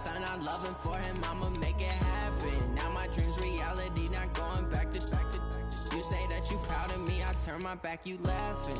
son, I love him for him, I'ma make it happen. Now my dream's reality, not going back to. You say that you proud of me, I turn my back, you laughing.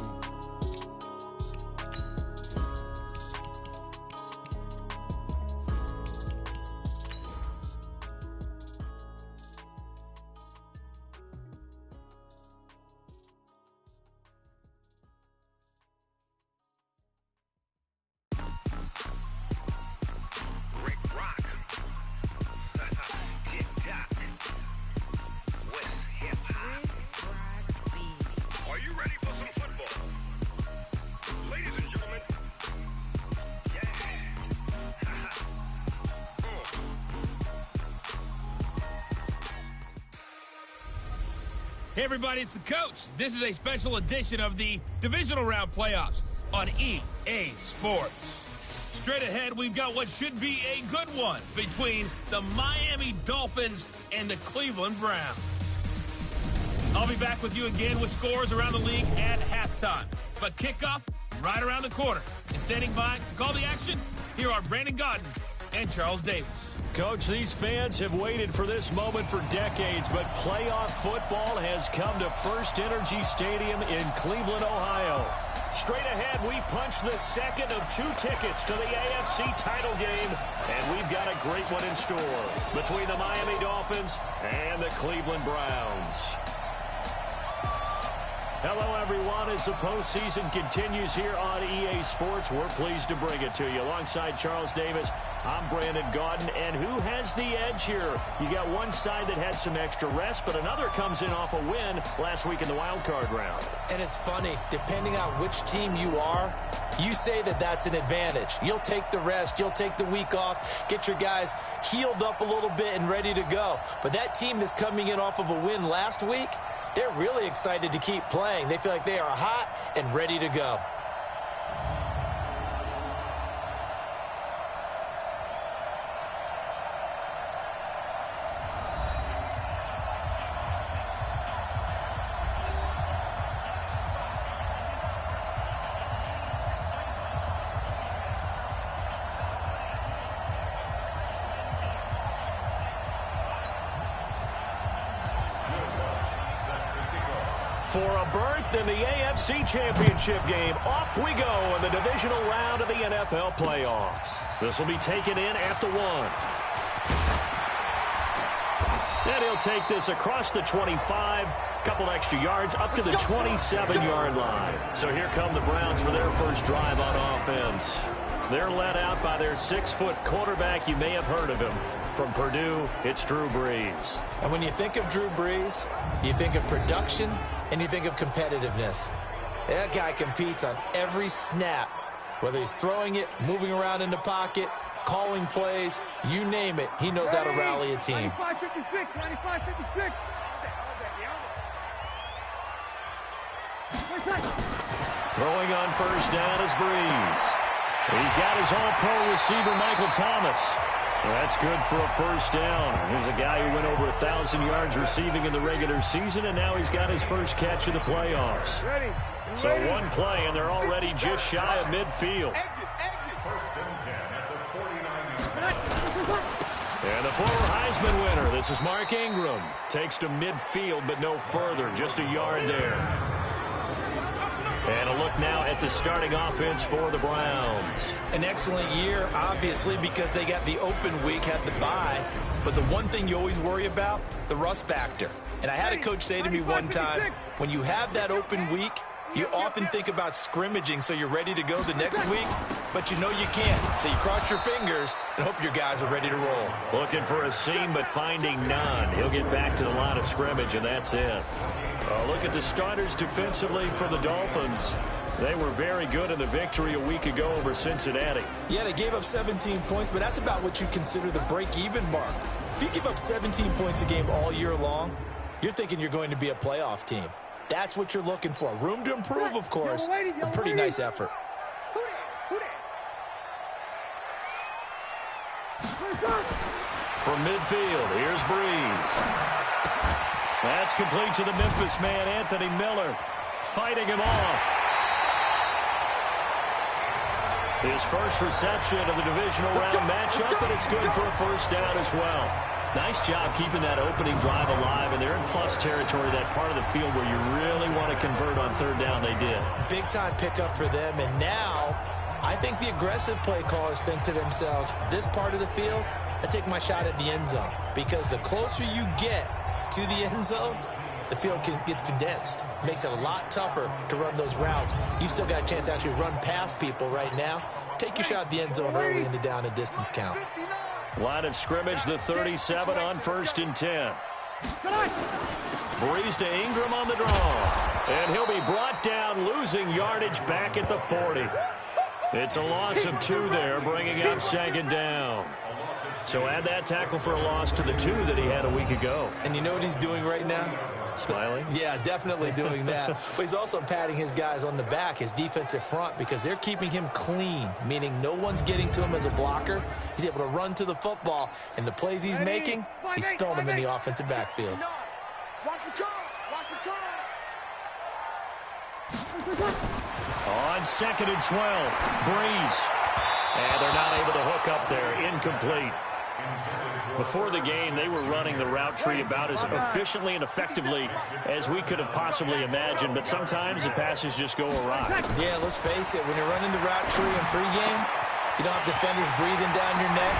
Hey everybody, it's the coach. This is a special edition of the Divisional Round Playoffs on EA Sports. Straight ahead, we've got what should be a good one between the Miami Dolphins and the Cleveland Browns. I'll be back with you again with scores around the league at halftime. But kickoff right around the corner. And standing by to call the action, here are Brandon Gaudin and Charles Davis. Coach, these fans have waited for this moment for decades, but playoff football has come to First Energy Stadium in Cleveland, Ohio. Straight ahead, we punch the second of 2 tickets to the AFC title game, and we've got a great one in store between the Miami Dolphins and the Cleveland Browns. Hello, everyone. As the postseason continues here on EA Sports, we're pleased to bring it to you. Alongside Charles Davis, I'm Brandon Gaudin. And who has the edge here? You got one side that had some extra rest, but another comes in off a win last week in the wild card round. And it's funny, depending on which team you are, you say that that's an advantage. You'll take the rest, you'll take the week off, get your guys healed up a little bit and ready to go. But that team that's coming in off of a win last week, they're really excited to keep playing. They feel like they are hot and ready to go. For a berth in the AFC Championship game, off we go in the divisional round of the NFL playoffs. This will be taken in at the 1. And he'll take this across the 25, couple extra yards up to the 27-yard line. So here come the Browns for their first drive on offense. They're led out by their 6-foot quarterback. You may have heard of him. From Purdue, it's Drew Brees. And when you think of Drew Brees, you think of production and you think of competitiveness. That guy competes on every snap, whether he's throwing it, moving around in the pocket, calling plays, you name it, he knows how to rally a team. 95-56, 95-56. Throwing on first down is Brees. He's got his all-pro receiver, Michael Thomas. That's good for a first down. Here's a guy who went over 1,000 yards receiving in the regular season, and now he's got his first catch in the playoffs. So one play, and they're already just shy of midfield. And the former Heisman winner, this is Mark Ingram. Takes to midfield, but no further, just a yard there. And a look now at the starting offense for the Browns. An excellent year, obviously, because they got the open week, had the bye. But the one thing you always worry about, the rust factor. And I had a coach say to me one time, when you have that open week, you often think about scrimmaging so you're ready to go the next week, but you know you can't. So you cross your fingers and hope your guys are ready to roll. Looking for a seam, but finding none. He'll get back to the line of scrimmage, and that's it. Look at the starters defensively for the Dolphins. They were very good in the victory a week ago over Cincinnati. Yeah, they gave up 17 points, but that's about what you consider the break-even mark. If you give up 17 points a game all year long, you're thinking you're going to be a playoff team. That's what you're looking for. Room to improve, of course. A pretty nice effort. From midfield, here's Brees. That's complete to the Memphis man, Anthony Miller, fighting him off. His first reception of the divisional round matchup, and it's good for a first down as well. Nice job keeping that opening drive alive, and they're in plus territory, that part of the field where you really want to convert on third down. They did. Big-time pickup for them, and now I think the aggressive play callers think to themselves, this part of the field, I take my shot at the end zone, because the closer you get to the end zone, the field gets condensed. It makes it a lot tougher to run those routes. You still got a chance to actually run past people right now. Take your shot at the end zone early in the down and distance count. Line of scrimmage, the 37 on 1st and 10. Breeze to Ingram on the draw. And he'll be brought down, losing yardage back at the 40. It's a loss of 2 there, bringing up 2nd down. So add that tackle for a loss to the 2 that he had a week ago. And you know what he's doing right now? Smiling? Yeah, definitely doing that. But he's also patting his guys on the back, his defensive front, because they're keeping him clean, meaning no one's getting to him as a blocker. He's able to run to the football, and the plays he's making, he's throwing them in the offensive backfield. Watch the turn. Watch the turn. On 2nd and 12, Breeze. And they're not able to hook up there. Incomplete. Before the game, they were running the route tree about as efficiently and effectively as we could have possibly imagined, but sometimes the passes just go awry. Yeah, let's face it, when you're running the route tree in pregame, you don't have defenders breathing down your neck.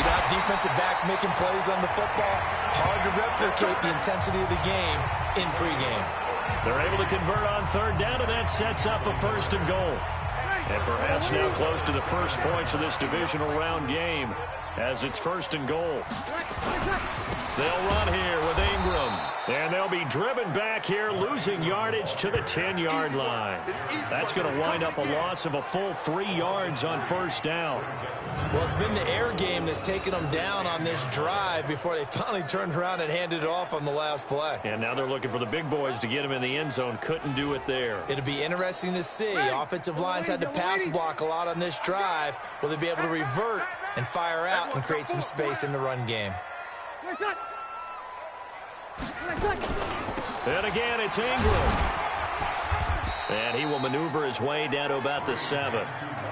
You don't have defensive backs making plays on the football. Hard to replicate the intensity of the game in pregame. They're able to convert on third down, and that sets up a 1st and goal. And perhaps now close to the first points of this divisional round game as it's 1st and goal. They'll run here with Ingram. And they'll be driven back here, losing yardage to the 10-yard line. That's going to wind up a loss of a full 3 yards on 1st down. Well, it's been the air game that's taken them down on this drive before they finally turned around and handed it off on the last play. And now they're looking for the big boys to get him in the end zone. Couldn't do it there. It'll be interesting to see. Offensive lines had to pass block a lot on this drive. Will they be able to revert and fire out and create some space in the run game? And again, it's Ingram. And he will maneuver his way down to about the 7.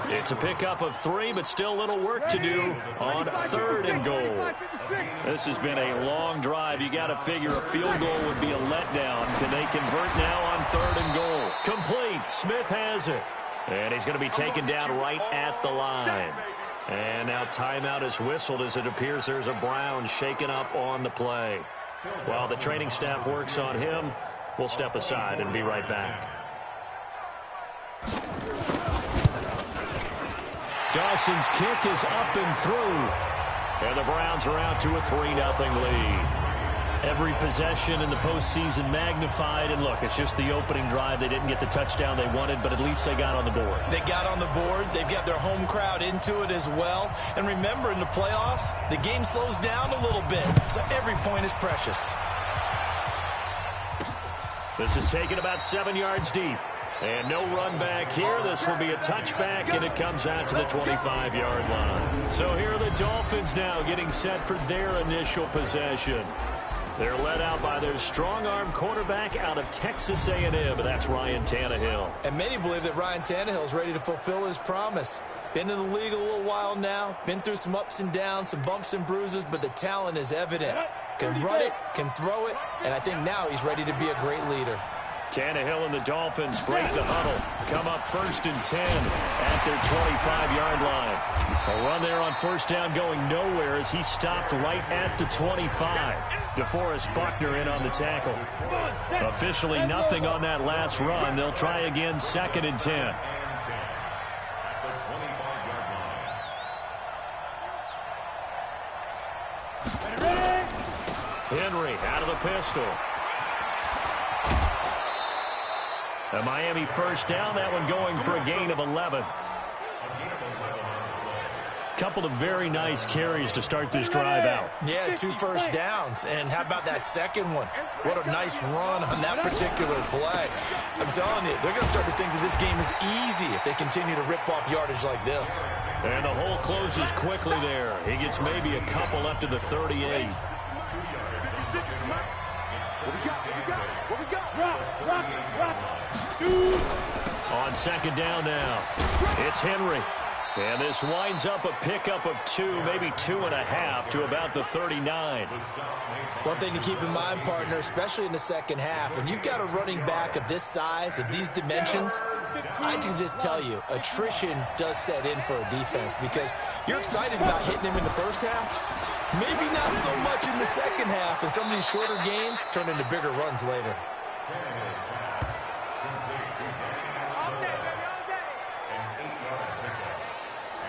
It's a pickup of 3, but still a little work to do on 3rd and goal. This has been a long drive. You got to figure a field goal would be a letdown. Can they convert now on 3rd and goal? Complete. Smith has it. And he's going to be taken down right at the line. And now timeout is whistled as it appears there's a Brown shaken up on the play. While the training staff works on him, we'll step aside and be right back. Dawson's kick is up and through. And the Browns are out to a 3-0 lead. Every possession in the postseason magnified. And look, it's just the opening drive. They didn't get the touchdown they wanted, but at least they got on the board. They got on the board. They've got their home crowd into it as well. And remember, in the playoffs, the game slows down a little bit. So every point is precious. This is taken about 7 yards deep. And no run back here. This will be a touchback, and it comes out to the 25-yard line. So here are the Dolphins now getting set for their initial possession. They're led out by their strong-arm quarterback out of Texas A&M, and that's Ryan Tannehill. And many believe that Ryan Tannehill is ready to fulfill his promise. Been in the league a little while now, been through some ups and downs, some bumps and bruises, but the talent is evident. Can run it, can throw it, and I think now he's ready to be a great leader. Tannehill and the Dolphins break the huddle. Come up 1st and 10 at their 25-yard line. A run there on 1st down going nowhere as he stopped right at the 25. DeForest Buckner in on the tackle. Officially nothing on that last run. They'll try again 2nd and 10. Henry out of the pistol. A Miami 1st down, that one going for a gain of 11. Couple of very nice carries to start this drive out. Yeah, 2 first downs. And how about that second one? What a nice run on that particular play. I'm telling you, they're going to start to think that this game is easy if they continue to rip off yardage like this. And the hole closes quickly there. He gets maybe a couple up to the 38. On 2nd down now, it's Henry. And this winds up a pickup of 2, maybe 2.5 to about the 39. One thing to keep in mind, partner, especially in the second half, when you've got a running back of this size, of these dimensions, I can just tell you, attrition does set in for a defense because you're excited about hitting him in the first half. Maybe not so much in the second half, and some of these shorter gains turn into bigger runs later.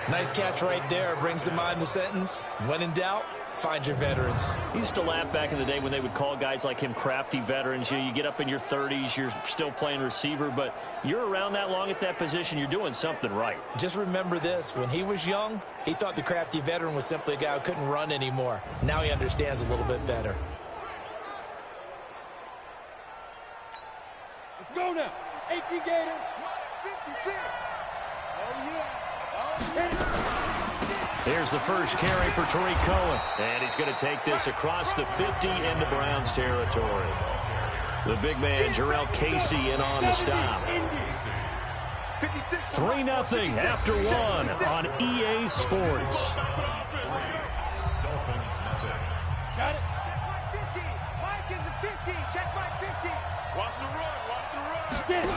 Nice catch right there. Brings to mind the sentence, when in doubt, find your veterans. He used to laugh back in the day when they would call guys like him crafty veterans. You get up in your 30s, you're still playing receiver, but you're around that long at that position, you're doing something right. Just remember this. When he was young, he thought the crafty veteran was simply a guy who couldn't run anymore. Now he understands a little bit better. Let's go now. 18 Gators. 56. Oh, yeah. Here's the first carry for Tariq Cohen. And he's going to take this across the 50 into Browns territory. The big man, Jarrell Casey, in on the stop. 3-0 after 1 on EA Sports. Got it. Mike is a 50. Check my 50. Watch the run. Watch the run.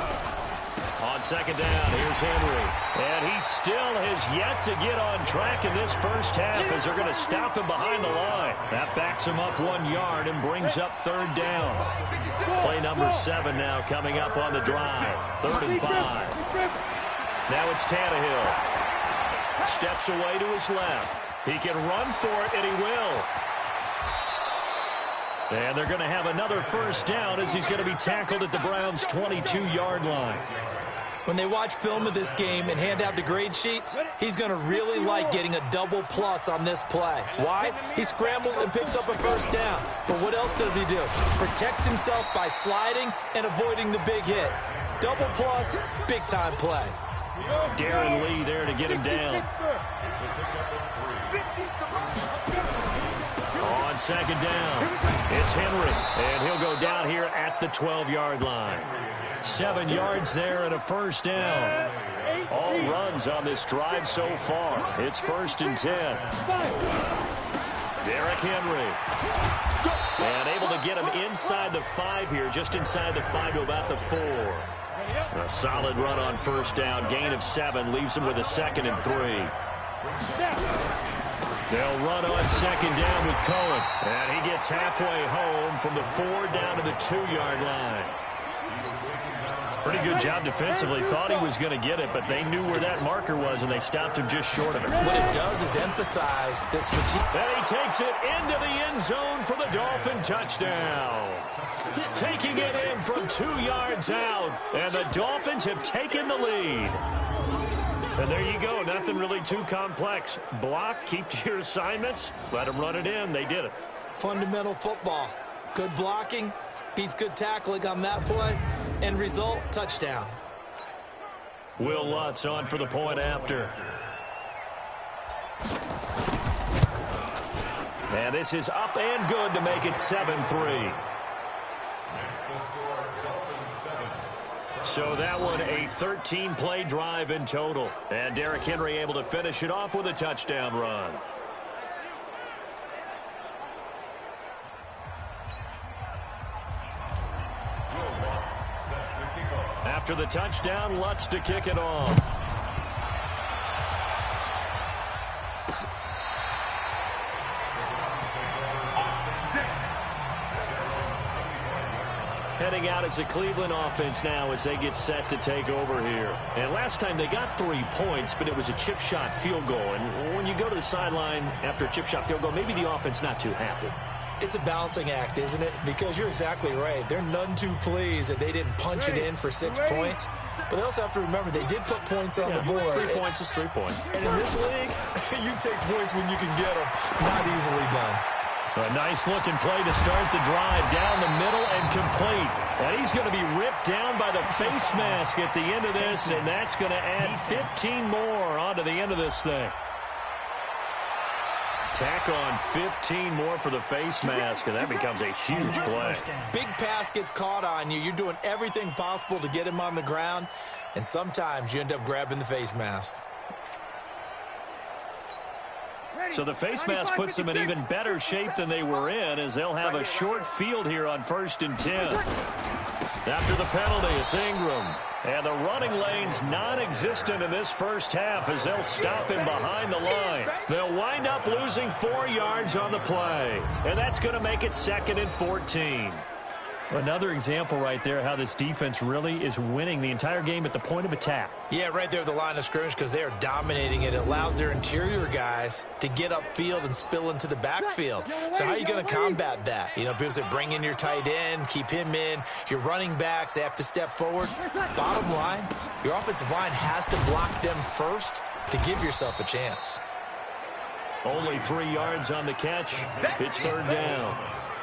On second down, here's Henry. And he still has yet to get on track in this first half as they're going to stop him behind the line. That backs him up 1 yard and brings up third down. Play number 7 now coming up on the drive. 3rd and 5. Now it's Tannehill. Steps away to his left. He can run for it, and he will. And they're going to have another first down as he's going to be tackled at the Browns' 22-yard line. When they watch film of this game and hand out the grade sheets, he's going to really like getting a double plus on this play. Why? He scrambles and picks up a first down. But what else does he do? Protects himself by sliding and avoiding the big hit. Double plus, big-time play. Darren Lee there to get him down. On second down, it's Henry, and he'll go down here at the 12-yard line. 7 yards there and a first down. All runs on this drive so far. It's 1st and 10. Derrick Henry. And able to get him inside the 5 here, just inside the 5 to about the 4. A solid run on first down. Gain of 7 leaves him with a 2nd and 3. They'll run on second down with Cohen. And he gets halfway home from the 4 down to the 2-yard line. Pretty good job defensively. Thought he was going to get it, but they knew where that marker was, and they stopped him just short of it. What it does is emphasize this strategic. And he takes it into the end zone for the Dolphin touchdown. Taking it in from 2 yards out, and the Dolphins have taken the lead. And there you go. Nothing really too complex. Block, keep to your assignments, let them run it in. They did it. Fundamental football. Good blocking beats good tackling on that play. End result, touchdown. Will Lutz on for the point after. And this is up and good to make it 7-3. So that one a 13-play drive in total. And Derrick Henry able to finish it off with a touchdown run. After the touchdown, Lutz to kick it off. Heading out as the Cleveland offense now as they get set to take over here. And last time they got 3 points, but it was a chip shot field goal. And when you go to the sideline after a chip shot field goal, maybe the offense not too happy. It's a balancing act, isn't it? Because you're exactly right. They're none too pleased that they didn't punch it in for 6 points. But they also have to remember they did put points on the board. 3 points is 3 points. And in this league, you take points when you can get them. Not easily done. A nice-looking play to start the drive down the middle and complete. And he's going to be ripped down by the face mask at the end of this, and that's going to add 15 more onto the end of this thing. Tack on 15 more for the face mask, and that becomes a huge play. Big pass gets caught on you. You're doing everything possible to get him on the ground, and sometimes you end up grabbing the face mask. So the face mask puts them in even better shape than they were in, as they'll have a short field here on 1st and 10. After the penalty, it's Ingram. And the running lane's non-existent in this first half as they'll stop him behind the line. They'll wind up losing 4 yards on the play. And that's going to make it 2nd and 14. Another example right there how this defense really is winning the entire game at the point of attack. Yeah, right there at the line of scrimmage because they are dominating it. It allows their interior guys to get upfield and spill into the backfield. So how are you going to combat that? You know, people say bring in your tight end, keep him in. Your running backs, they have to step forward. Bottom line, your offensive line has to block them first to give yourself a chance. Only 3 yards on the catch. It's 3rd down.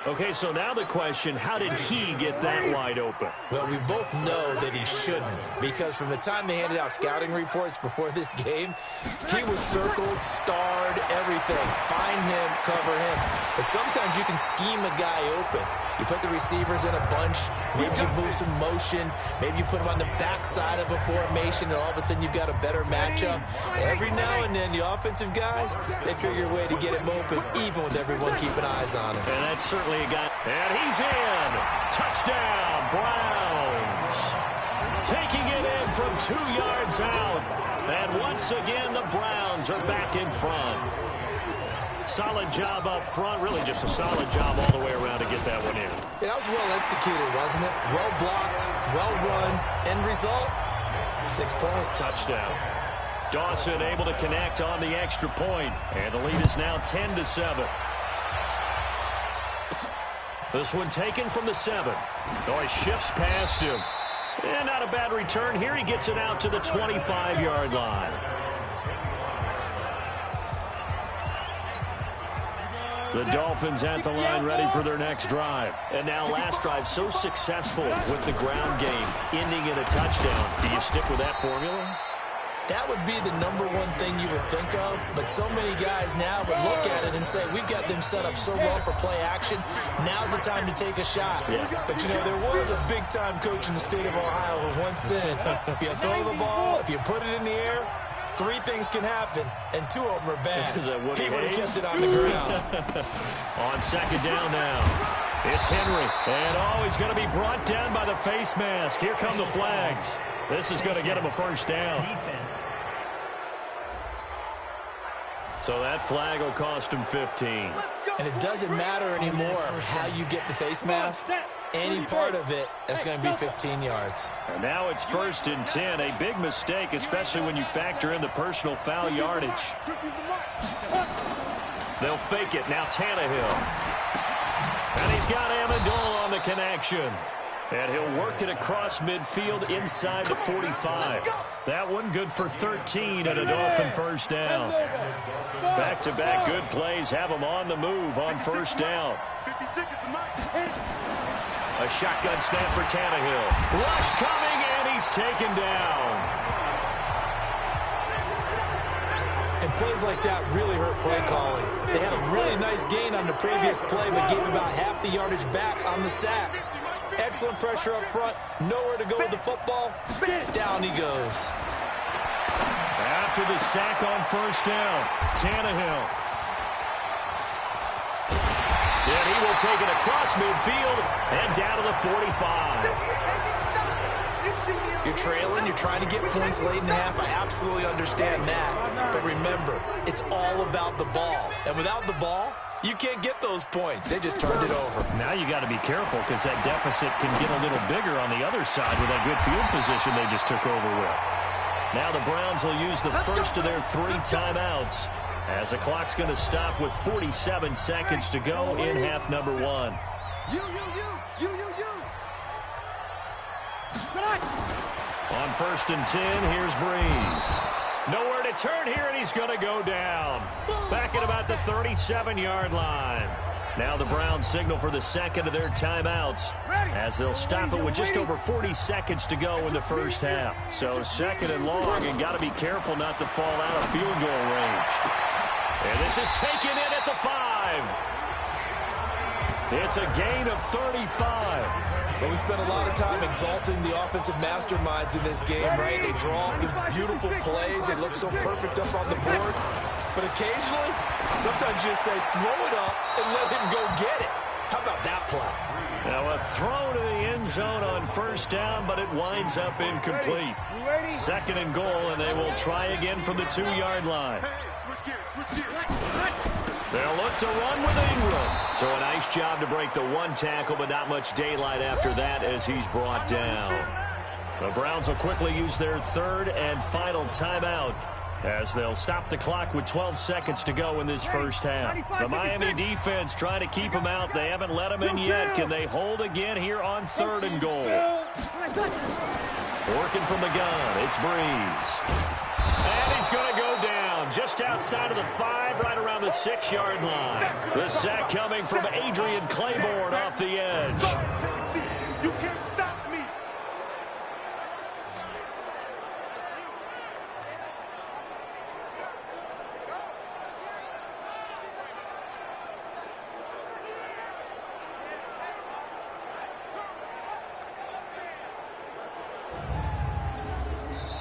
Okay, so now the question, how did he get that wide open? Well, we both know that he shouldn't, because from the time they handed out scouting reports before this game, he was circled, starred, everything. Find him, cover him. But sometimes you can scheme a guy open. You put the receivers in a bunch, maybe you move some motion, maybe you put them on the backside of a formation, and all of a sudden you've got a better matchup. Every now and then, the offensive guys, they figure a way to get him open, even with everyone keeping eyes on him. And that's certainly a guy. And he's in. Touchdown, Browns. Taking it in from 2 yards out. And once again, the Browns are back in front. Solid job up front. Really just a solid job all the way around to get that one in. Yeah, that was well executed, wasn't it? Well blocked, well run. End result, 6 points. Touchdown. Dawson able to connect on the extra point. And the lead is now 10-7. This one taken from the 7. Oh, he shifts past him. And not a bad return here. He gets it out to the 25-yard line. The Dolphins at the line ready for their next drive. And now last drive so successful with the ground game, ending in a touchdown. Do you stick with that formula? That would be the number one thing you would think of, but so many guys now would look at it and say, we've got them set up so well for play action, now's the time to take a shot. Yeah. But, you know, there was a big-time coach in the state of Ohio who once said, if you throw the ball, if you put it in the air, 3 things can happen, and 2 of them are bad. He would have kept it on the ground. On 2nd down now. It's Henry. And, he's going to be brought down by the face mask. Here come the flags. This is going to get him a 1st down. Defense. So that flag will cost him 15. And it doesn't matter anymore how you get the face mask. Any part of it is going to be 15 yards. And now it's 1st and 10. A big mistake, especially when you factor in the personal foul yardage. They'll fake it. Now Tannehill. And he's got Amendola on the connection. And he'll work it across midfield inside the 45. That one good for 13 and a Dolphin 1st down. Back-to-back good plays have him on the move on 1st down. A shotgun snap for Tannehill. Rush coming, and he's taken down. And plays like that really hurt play calling. They had a really nice gain on the previous play, but gave about half the yardage back on the sack. Excellent pressure up front. Nowhere to go with the football. Down he goes. After the sack on 1st down, Tannehill. And he will take it across midfield and down to the 45. You're trailing. You're trying to get points late in the half. I absolutely understand that. But remember, it's all about the ball. And without the ball, you can't get those points. They just turned it over. Now you got to be careful because that deficit can get a little bigger on the other side with that good field position they just took over with. Now the Browns will use the first of their 3 timeouts as the clock's going to stop with 47 seconds to go in half number 1. On 1st and 10, here's Breeze. Nowhere to turn here, and he's going to go down. Back at about the 37-yard line. Now the Browns signal for the second of their timeouts as they'll stop it with just over 40 seconds to go in the first half. So 2nd and long, and got to be careful not to fall out of field goal range. And this is taken in at the 5. It's a gain of 35. But we spent a lot of time exalting the offensive masterminds in this game, right? They draw these beautiful plays. They look so perfect up on the board. but occasionally, sometimes you just say, throw it up and let him go get it. How about that play? Now a throw to the end zone on first down, but it winds up incomplete. Second and goal, and they will try again from the 2-yard line. They'll look to run with Ingram. So a nice job to break the 1 tackle, but not much daylight after that as he's brought down. The Browns will quickly use their 3rd and final timeout as they'll stop the clock with 12 seconds to go in this first half. The Miami defense trying to keep them out. They haven't let them in yet. Can they hold again here on 3rd and goal? Working from the gun, it's Breeze. And he's going to go down just outside of the 5, right around the 6-yard line. The sack coming from Adrian Claiborne off the edge. You can't stop me.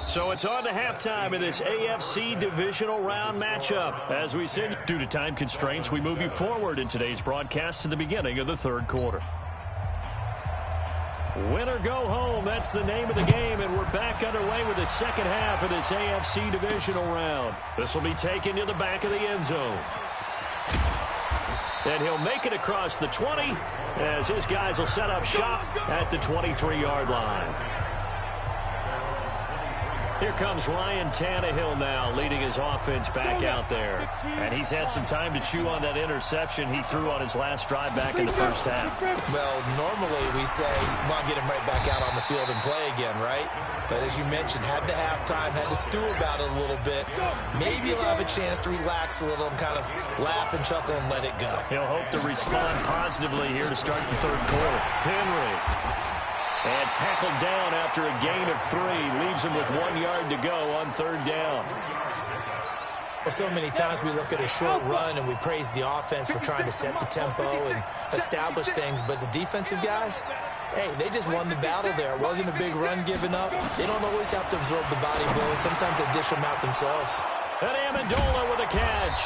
So it's on to halftime in this AFC divisional round matchup. As we said, due to time constraints, we move you forward in today's broadcast to the beginning of the 3rd quarter. Win or go home, that's the name of the game, and we're back underway with the second half of this AFC divisional round. This will be taken to the back of the end zone. And he'll make it across the 20 as his guys will set up shop at the 23-yard line. Here comes Ryan Tannehill now, leading his offense back out there. And he's had some time to chew on that interception he threw on his last drive back in the first half. Well, normally we say, well, get him right back out on the field and play again, right? But as you mentioned, had the halftime, had to stew about it a little bit. Maybe he'll have a chance to relax a little and kind of laugh and chuckle and let it go. He'll hope to respond positively here to start the 3rd quarter. Henry. And tackled down after a gain of 3. Leaves him with 1 yard to go on 3rd down. Well, so many times we look at a short run and we praise the offense for trying to set the tempo and establish things. But the defensive guys, hey, they just won the battle there. It wasn't a big run given up. They don't always have to absorb the body blows. Sometimes they dish them out themselves. And Amendola with a catch.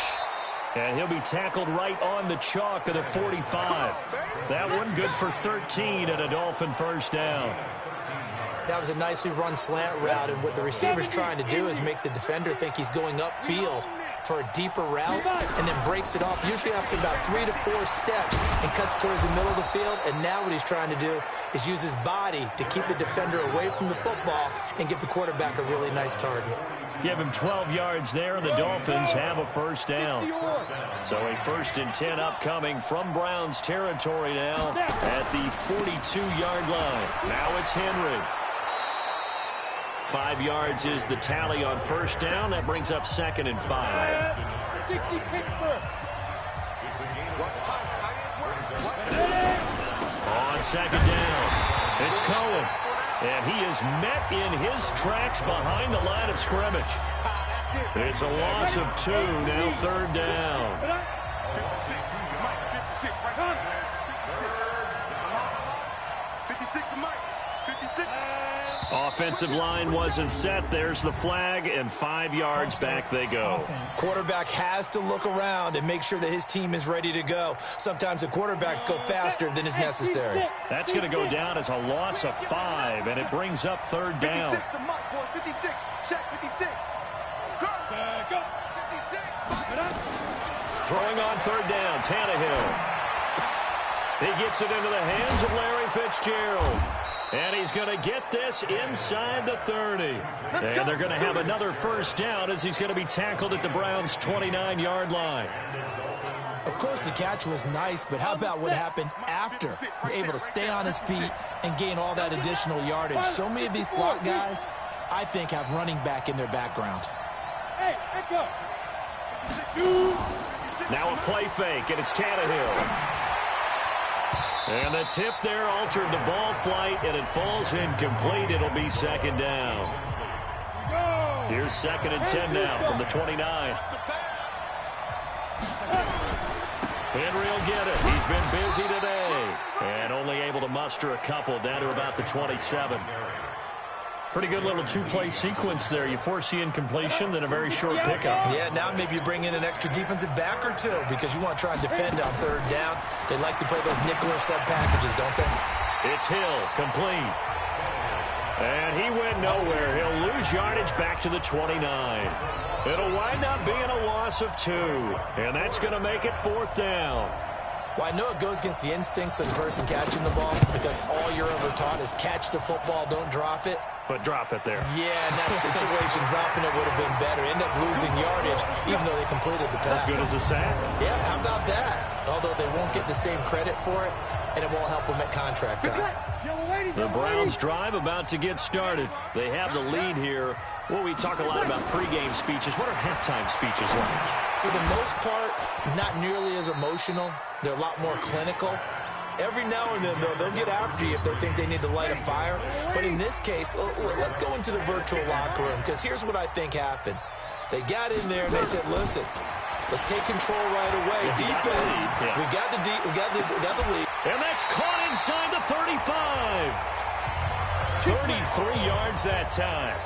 And he'll be tackled right on the chalk of the 45. That one good for 13 and a Dolphin first down. That was a nicely run slant route, and what the receiver's trying to do is make the defender think he's going upfield for a deeper route and then breaks it off, usually after about 3 to 4 steps, and cuts towards the middle of the field. And now what he's trying to do is use his body to keep the defender away from the football and give the quarterback a really nice target. Give him 12 yards there, and the Dolphins have a first down. So a 1st and 10 upcoming from Browns territory now at the 42-yard line. Now it's Henry. 5 yards is the tally on first down. That brings up 2nd and 5. 60 Pittsburgh. On 2nd down, it's Cohen. And he is met in his tracks behind the line of scrimmage. It's a loss of 2, now 3rd down. Offensive line wasn't set. There's the flag, and 5 yards back they go. Quarterback has to look around and make sure that his team is ready to go. Sometimes the quarterbacks go faster than is necessary. That's going to go down as a loss of 5, and it brings up 3rd down. 56, check 56. Go. 56. Throwing on 3rd down, Tannehill. He gets it into the hands of Larry Fitzgerald. And he's going to get this inside the 30. And they're going to have another first down as he's going to be tackled at the Browns' 29-yard line. Of course, the catch was nice, but how about what happened after? Able to stay on his feet and gain all that additional yardage. So many of these slot guys, I think, have running back in their background. Hey, go. Now a play fake, and it's Tannehill. And the tip there altered the ball flight, and it falls incomplete. It'll be 2nd down. Here's 2nd and 10 now from the 29. Henry will get it. He's been busy today. And only able to muster a couple down to about the 27. Pretty good little two-play sequence there. You force the incompletion, then a very short pickup. Yeah, now maybe you bring in an extra defensive back or two because you want to try and defend on third down. They like to play those nickel or sub packages, don't they? It's Hill, complete. And he went nowhere. He'll lose yardage back to the 29. It'll wind up being a loss of 2. And that's going to make it fourth down. Well, I know it goes against the instincts of the person catching the ball because all you're ever taught is catch the football, don't drop it. But drop it there. Yeah, in that situation, dropping it would have been better. End up losing yardage, even though they completed the pass. As good as a sack. Yeah, how about that? Although they won't get the same credit for it, and it won't help them at contract time. The Browns drive about to get started. They have the lead here. Well, we talk a lot about pregame speeches. What are halftime speeches like? For the most part, not nearly as emotional. They're a lot more clinical. Every now and then, though, they'll get after you if they think they need to light a fire. But in this case, let's go into the virtual locker room, because here's what I think happened. They got in there and they said, listen, let's take control right away. Defense, we got the lead. And that's caught inside the 35. 33 yards that time.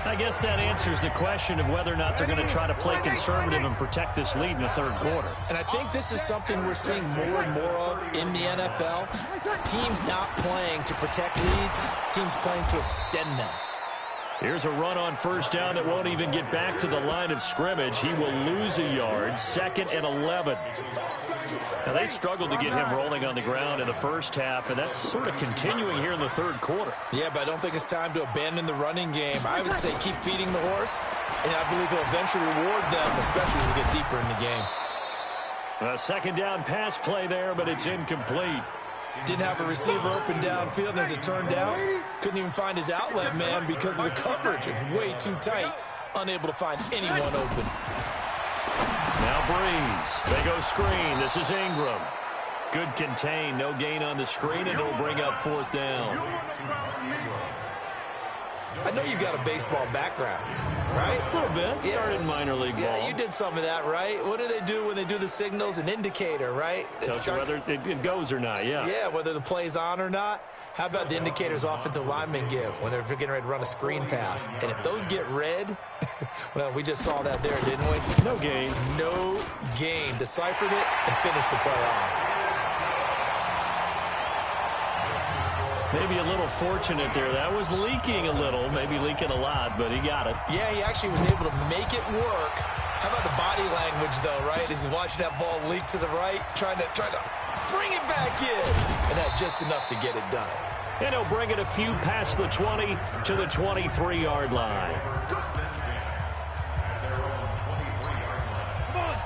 I guess that answers the question of whether or not they're going to try to play conservative and protect this lead in the third quarter. And I think this is something we're seeing more and more of in the NFL. Teams not playing to protect leads, teams playing to extend them. Here's a run on first down that won't even get back to the line of scrimmage. He will lose a yard, 2nd and 11. Now, they struggled to get him rolling on the ground in the first half, and that's sort of continuing here in the third quarter. Yeah, but I don't think it's time to abandon the running game. I would say keep feeding the horse, and I believe he'll eventually reward them, especially as we get deeper in the game. A second down pass play there, but it's incomplete. Didn't have a receiver open downfield, and as it turned out, couldn't even find his outlet man because of the coverage. It's way too tight, unable to find anyone open. Now Breeze. They go screen. This is Ingram. Good contain. No gain on the screen, and it'll bring up fourth down. I know you got a baseball background, right? A little bit. Started in minor league ball. Yeah, you did some of that, right? What do they do when they do the signals? An indicator, right? Tells you whether it goes or not, yeah. Yeah, whether the play's on or not. How about the indicators offensive linemen give when they're getting ready to run a screen pass? And if those get red, well, we just saw that there, didn't we? No gain. No gain. Deciphered it and finished the play off. Maybe a little fortunate there. That was leaking a little, maybe leaking a lot, but he got it. Yeah, he actually was able to make it work. How about the body language, though, right? As he's watching that ball leak to the right, trying to bring it back in. And that just enough to get it done. And he'll bring it a few past the 20 to the 23-yard line.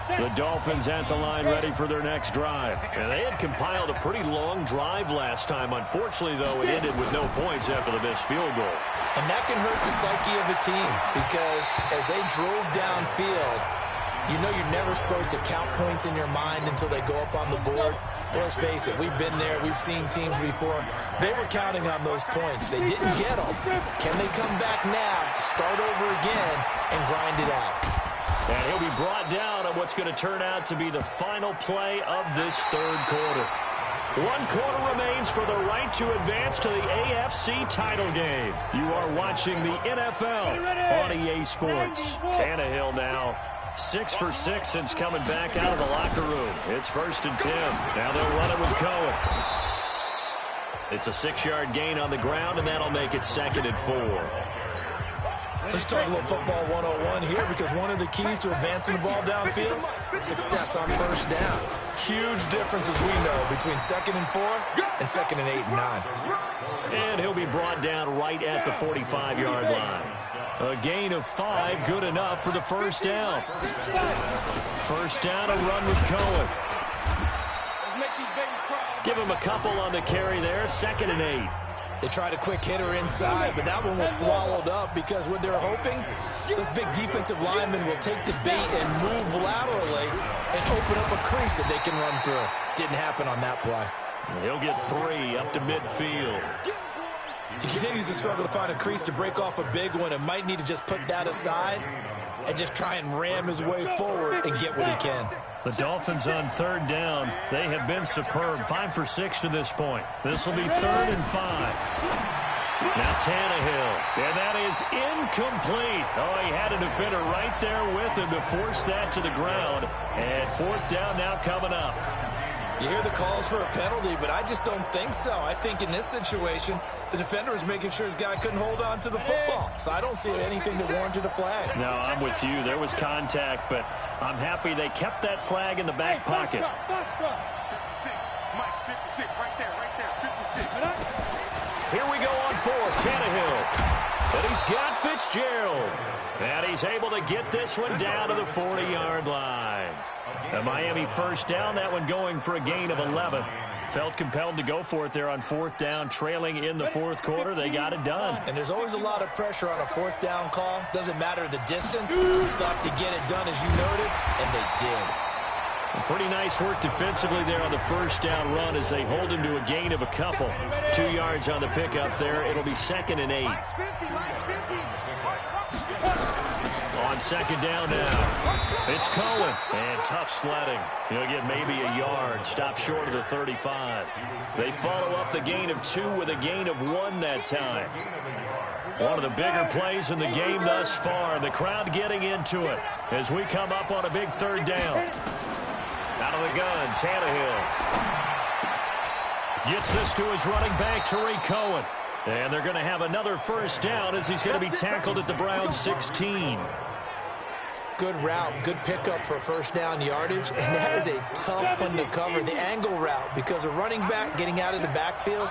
The Dolphins at the line ready for their next drive. And they had compiled a pretty long drive last time. Unfortunately, though, it ended with no points after the missed field goal. And that can hurt the psyche of a team because as they drove downfield, you know you're never supposed to count points in your mind until they go up on the board. Well, let's face it, we've been there. We've seen teams before. They were counting on those points. They didn't get them. Can they come back now, start over again, and grind it out? And he'll be brought down on what's going to turn out to be the final play of this third quarter. 1 quarter remains for the right to advance to the AFC title game. You are watching the NFL on EA Sports. Tannehill now 6 for 6 since coming back out of the locker room. It's 1st and 10. Now they'll run it with Cohen. It's a 6-yard gain on the ground, and that'll make it 2nd and 4. Let's talk a little football 101 here because one of the keys to advancing the ball downfield, success on first down. Huge difference, as we know, between 2nd and 4 and 2nd and 8 and 9. And he'll be brought down right at the 45-yard line. A gain of 5, good enough for the first down. First down, a run with Cohen. Give him a couple on the carry there, 2nd and 8. They tried a quick hitter inside, but that one was swallowed up because what they're hoping, those big defensive linemen will take the bait and move laterally and open up a crease that they can run through. Didn't happen on that play. He'll get 3 up to midfield. He continues to struggle to find a crease to break off a big one and might need to just put that aside and just try and ram his way forward and get what he can. The Dolphins on 3rd down. They have been superb. 5 for 6 to this point. This will be 3rd and 5. Now Tannehill, and that is incomplete. Oh, he had a defender right there with him to force that to the ground. And fourth down now coming up. You hear the calls for a penalty, but I just don't think so. I think in this situation, the defender was making sure his guy couldn't hold on to the football. So I don't see anything to warrant the flag. No, I'm with you. There was contact, but I'm happy they kept that flag in the back pocket. 56, Mike, 56, right there, 56. Here we go on fourth, Tannehill. And he's got Fitzgerald. And he's able to get this one down to the 40-yard line. A Miami first down, that one going for a gain of 11. Felt compelled to go for it there on fourth down, trailing in the fourth quarter. They got it done. And there's always a lot of pressure on a fourth down call. Doesn't matter the distance. Stuff to get it done, as you noted, and they did. Pretty nice work defensively there on the first down run as they hold him to a gain of a couple. 2 yards on the pickup there. It'll be 2nd and 8. On second down now, it's Cohen. And tough sledding. He'll get maybe a yard. Stop short of the 35. They follow up the gain of 2 with a gain of 1 that time. One of the bigger plays in the game thus far. The crowd getting into it as we come up on a big third down. Out of the gun, Tannehill gets this to his running back, Tariq Cohen. And they're going to have another first down as he's going to be tackled at the Browns 16. Good route, good pickup for first down yardage, and that is a tough one to cover, the angle route, because a running back getting out of the backfield,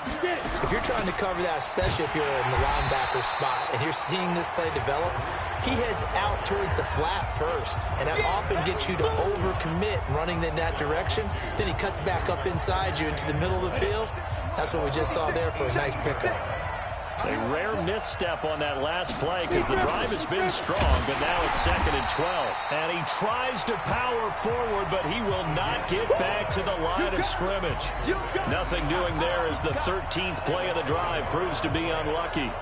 if you're trying to cover that, especially if you're in the linebacker spot, and you're seeing this play develop, he heads out towards the flat first, and that often gets you to overcommit running in that direction. Then he cuts back up inside you into the middle of the field. That's what we just saw there for a nice pickup. A rare misstep on that last play because the drive has been strong, but now it's 2nd and 12. And he tries to power forward, but he will not get back to the line of scrimmage. Nothing doing there as the 13th play of the drive proves to be unlucky.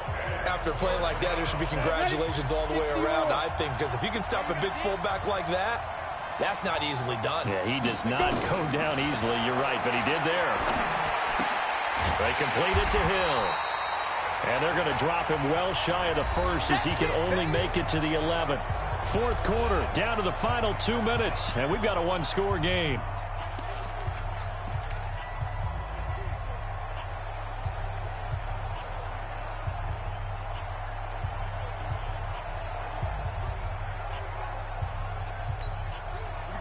After a play like that, there should be congratulations all the way around, I think, because if you can stop a big fullback like that, that's not easily done. Yeah, he does not go down easily, you're right, but he did there. They complete it to Hill. And they're going to drop him well shy of the first as he can only make it to the 11th. Fourth quarter, down to the final 2 minutes, and we've got a one-score game.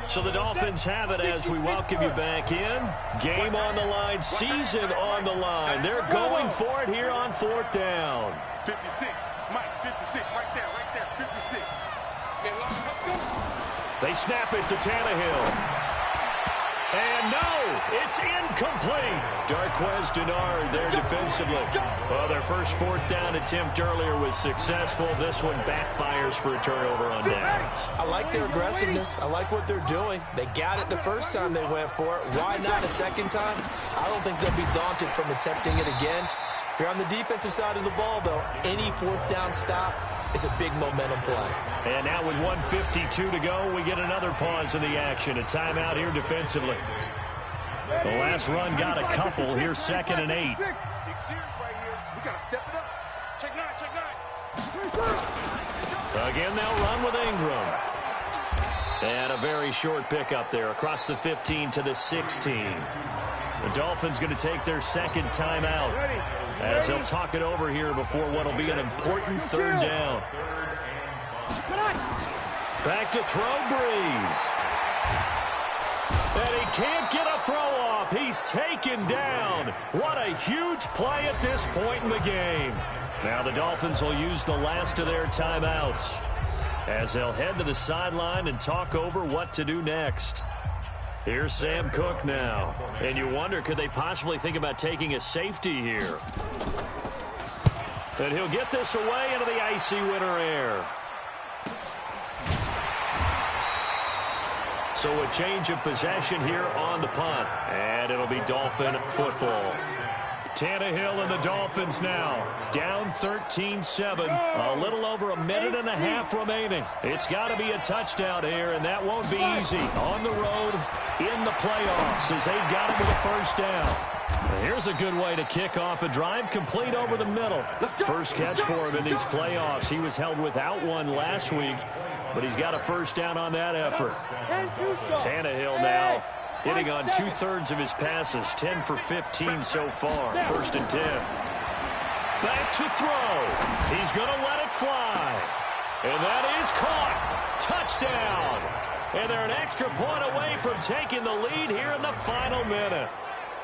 So the Dolphins have it as we welcome you back in. Game on the line, season on the line. They're going for it here on fourth down. 56, Mike, 56, right there, 56. They snap it to Tannehill. And no, it's incomplete. Darquez Denard there defensively. Well, their first fourth down attempt earlier was successful. This one backfires for a turnover on downs. I like their aggressiveness. I like what they're doing. They got it the first time they went for it. Why not a second time? I don't think they'll be daunted from attempting it again. If you're on the defensive side of the ball, though, any fourth down stop is a big momentum play. And now with 1:52 to go, we get another pause in the action. A timeout here defensively. The last run got a couple. Here's 2nd and 8. We got to step it up. Check nine. Again, they'll run with Ingram. And a very short pickup there across the 15 to the 16. The Dolphins going to take their second timeout as they'll talk it over here before what will be an important third down. Back to throw, Breeze. And he can't get a throw off. He's taken down. What a huge play at this point in the game. Now the Dolphins will use the last of their timeouts as they'll head to the sideline and talk over what to do next. Here's Sam Cook now. And you wonder, could they possibly think about taking a safety here? And he'll get this away into the icy winter air. So a change of possession here on the punt. And it'll be Dolphin football. Tannehill and the Dolphins now down 13-7. A little over a minute and a half remaining. It's got to be a touchdown here, and that won't be easy. On the road in the playoffs as they've got him with a first down. Here's a good way to kick off a drive, complete over the middle. First catch for him in these playoffs. He was held without one last week, but he's got a first down on that effort. Tannehill now hitting on 2/3 of his passes, 10 for 15 so far. 1st and 10. Back to throw. He's going to let it fly. And that is caught. Touchdown. And they're an extra point away from taking the lead here in the final minute.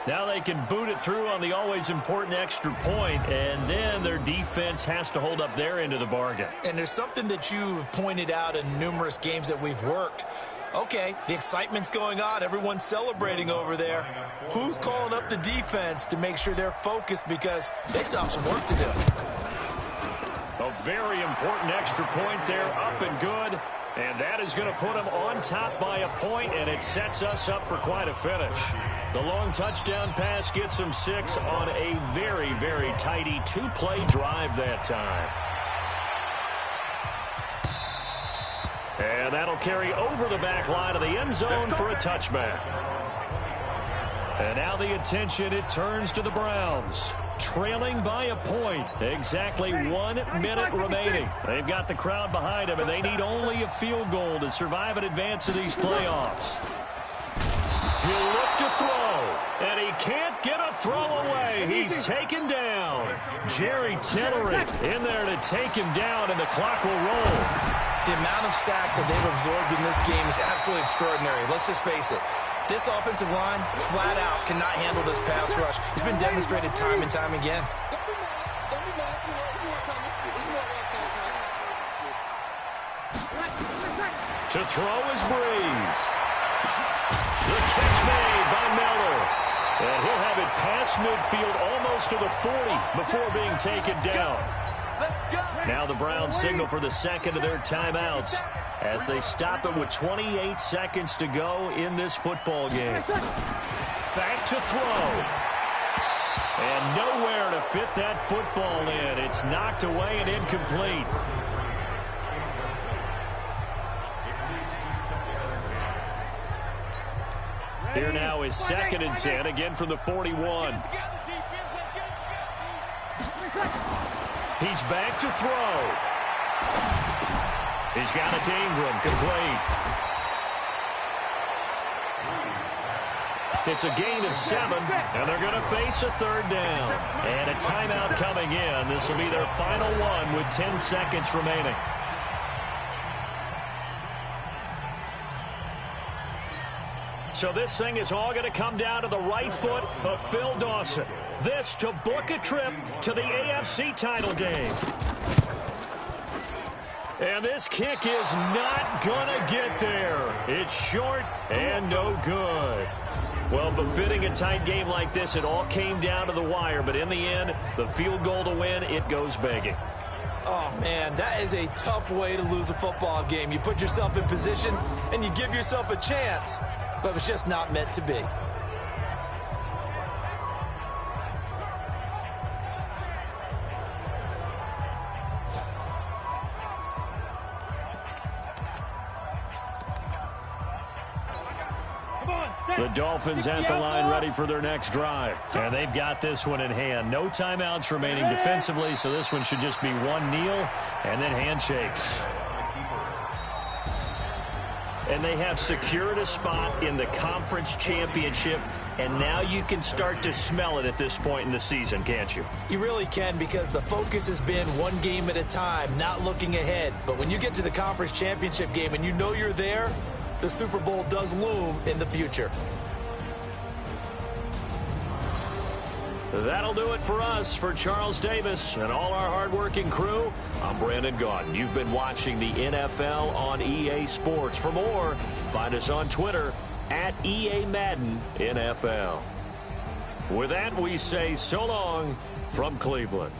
Now they can boot it through on the always important extra point, and then their defense has to hold up their end of the bargain. And there's something that you've pointed out in numerous games that we've worked. Okay, the excitement's going on. Everyone's celebrating over there. Who's calling up the defense to make sure they're focused, because they still have some work to do? A very important extra point there, up and good. And that is going to put them on top by a point, and it sets us up for quite a finish. The long touchdown pass gets them 6 on a very, very tidy 2-play drive that time. And that'll carry over the back line of the end zone for a touchback. And now the attention, it turns to the Browns. Trailing by a point. Exactly 1 minute remaining. They've got the crowd behind them, and they need only a field goal to survive and advance in these playoffs. He'll look to throw, and he can't get a throw away. He's taken down. Jerry Tillery in there to take him down, and the clock will roll. The amount of sacks that they've absorbed in this game is absolutely extraordinary. Let's just face it. This offensive line, flat out, cannot handle this pass rush. It's been demonstrated time and time again. To throw is Breeze. The catch made by Miller. And he'll have it past midfield almost to the 40 before being taken down. Now the Browns signal for the second of their timeouts as they stop it with 28 seconds to go in this football game. Back to throw. And nowhere to fit that football in. It's knocked away and incomplete. Here now is 2nd and 10, again from the 41. He's back to throw. He's got it to Ingram, complete. It's a gain of 7, and they're going to face a 3rd down. And a timeout coming in. This will be their final one with 10 seconds remaining. So this thing is all going to come down to the right foot of Phil Dawson. This to book a trip to the AFC title game. And this kick is not going to get there. It's short and no good. Well, befitting a tight game like this, it all came down to the wire. But in the end, the field goal to win, it goes begging. Oh, man, that is a tough way to lose a football game. You put yourself in position, and you give yourself a chance. But it's just not meant to be. The Dolphins at the line ready for their next drive. And they've got this one in hand. No timeouts remaining defensively, so this one should just be one kneel and then handshakes. And they have secured a spot in the conference championship, and now you can start to smell it at this point in the season, can't you? You really can, because the focus has been one game at a time, not looking ahead. But when you get to the conference championship game and you know you're there, the Super Bowl does loom in the future. That'll do it for us. For Charles Davis and all our hardworking crew, I'm Brandon Gaudin. You've been watching the NFL on EA Sports. For more, find us on Twitter at EA Madden NFL. With that, we say so long from Cleveland.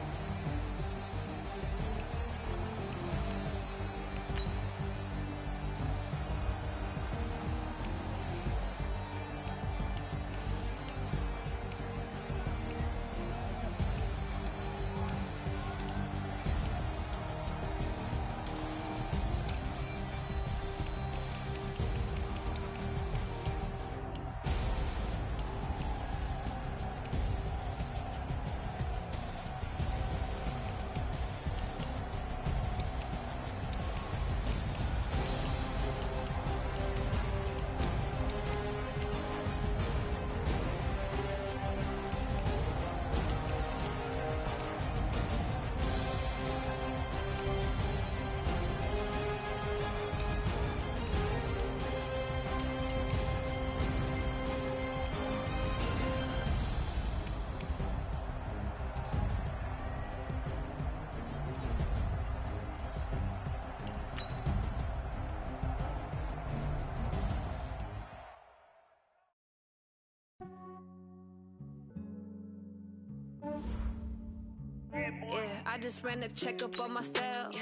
I just ran a checkup on myself.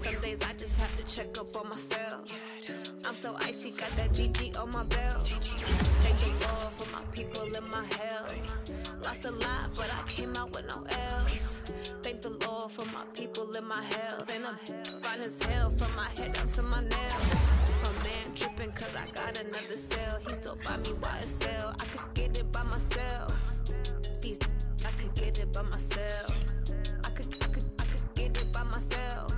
Some days I just have to check up on myself. I'm so icy, got that GG on my belt. Thank the Lord for my people in my hell. Lost a lot, but I came out with no L's. Thank the Lord for my people in my health. And I'm fine as hell from my head down to my nails. My man tripping cause I got another cell. He still buy me YSL. I could get it by myself. These I could get it by myself. I could get it by myself.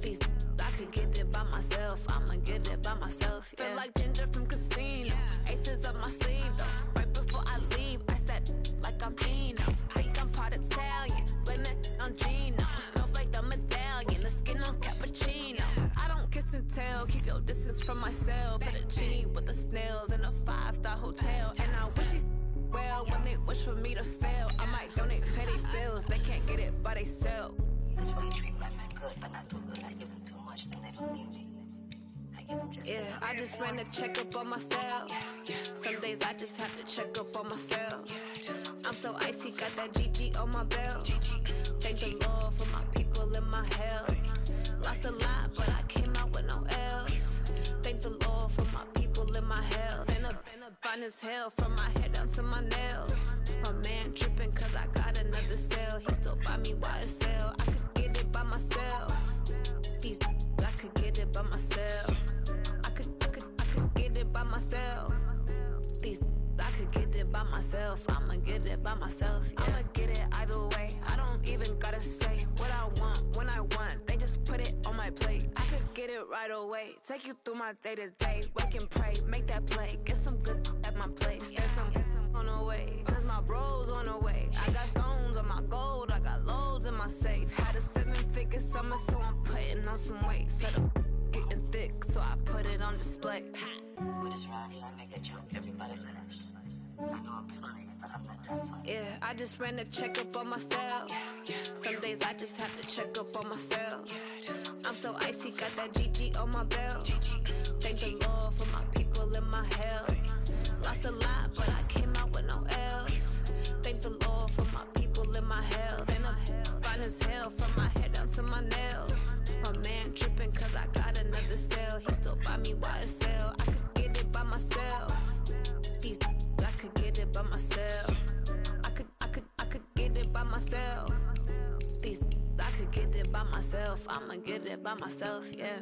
These I could get it by myself. I'ma get it by myself. Yeah. Feel like Ginger from Casino. Aces up my sleeve though. Right before I leave, I step like I'm Eno. Think I'm part Italian. Blame it on Gino. Snowflake the medallion. The skin on cappuccino. I don't kiss and tell. Keep your distance from myself. Fettuccine with the snails in a 5-star hotel. And I wish he's well when they wish for me to fail. I might donate petty bills. They can't get it by themselves. That's why you treat my men good, but not too good. I give them too much, then they don't need me. I give them just enough. I just ran a checkup on myself. Some days I just have to check up on myself. I'm so icy, got that GG on my belt. Thank the Lord for my people in my hell. Lost a lot, but I came out with no L's. Thank the Lord for my people in my hell. And I'm fine as hell from my head down to my nails. My man tripping cause I got another cell. He still buy me YSL. I could get it by myself. These I could get it by myself. I could get it by myself. These I could get it by myself. I'ma get it by myself. Yeah. I'ma get it either way. I don't even gotta say what I want when I want. They just put it on my plate. I could get it right away. Take you through my day to day. Wake and pray, make that play. Get some good at my place. There's some on the way. Cause my bros on the way. I got stones on my gold. I got loads in my safe. Had a 7-figure summer, so I'm putting on some weight. Set up getting thick, so I put it on display. With this rhymes, I make a joke, everybody laughs. I know I'm funny, but I'm not that funny. Yeah, I just ran a checkup on myself. Some days I just have to check up on myself. I'm so icy, got that GG on my belt. Thank the Lord for my people in my hell. Lost a lot, but I came out with no L's. Thank the Lord for my people in my hell. And I'm fine as hell from my head down to my nails. My man tripping cause I got another cell. He still buy me YSL. I could get it by myself. These I could get it by myself. I could get it by myself. These I could get it by myself. I'ma get it by myself, yeah.